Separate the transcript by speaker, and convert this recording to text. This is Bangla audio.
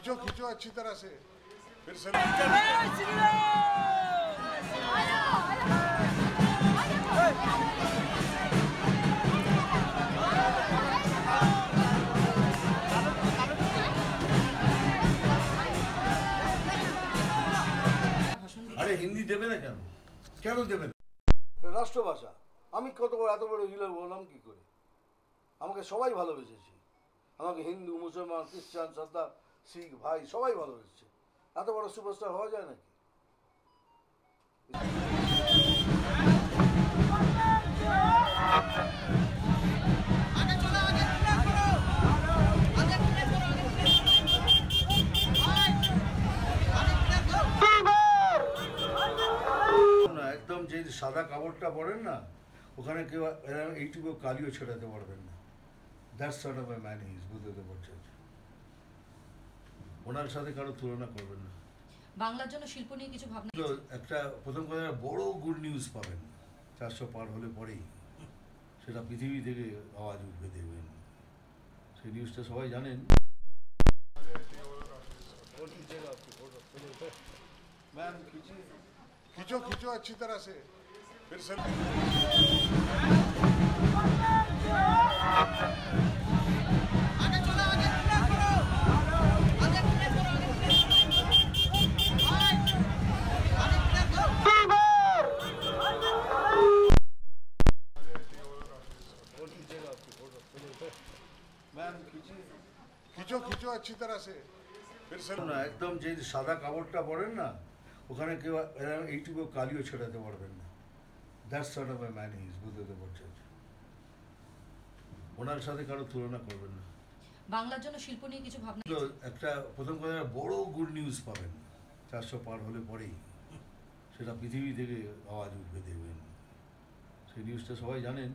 Speaker 1: खींचो खींचो अच्छी तरह से फिर से
Speaker 2: আরে হিন্দি দেবে না কেন? কেন দেবে না?
Speaker 3: রাষ্ট্রভাষা। আমি কত বড় এত বড় হিরো বললাম কি করে? আমাকে সবাই ভালোবেসেছে। আমাকে হিন্দু, মুসলমান, খ্রিস্টান, সাদ্দাম, শিখ ভাই সবাই ভালোবেসেছে। এত বড় সুপারস্টার হওয়া যায় নাকি?
Speaker 2: একদম যে সাদা কাপড়টা পরেন না, ওখানে কেউ এইটুকু কালিও ছেড়াতে পারবেন না। That's sort of a man he is, বুঝতে পারছেন? ওনার সাথে কারো তুলনা করবেন না।
Speaker 4: বাংলার জন্য শিল্প নিয়ে কিছু ভাবনা
Speaker 2: একটা প্রথম কথা, বড় গুড নিউজ পাবেন 400 পার হলে পরেই, সেটা পৃথিবী থেকে আওয়াজ উঠবে, দেখবেন। সেই নিউজটা সবাই জানেন।
Speaker 3: मैम खींचिए।
Speaker 1: खींचो खींचो अच्छी तरह से फिर से
Speaker 3: मैम खींचिए।
Speaker 1: खींचो खींचो अच्छी तरह से फिर से
Speaker 2: একদম যে সাদা কাপড়টা পরেন না, ওখানে কেউ এইটুকু কালিও ছেড়াতে পারবেন না। That's sort of a man he is, বুঝতে পারছেন? ওনার সাথে কারো তুলনা করবেন না।
Speaker 4: বাংলার জন্য শিল্প নিয়ে কিছু ভাবনা
Speaker 2: একটা প্রথম কথা, বড় গুড নিউজ পাবেন 400 পার হলে পরেই, সেটা পৃথিবী থেকে আওয়াজ উঠবে, দেখবেন। সেই নিউজটা সবাই জানেন।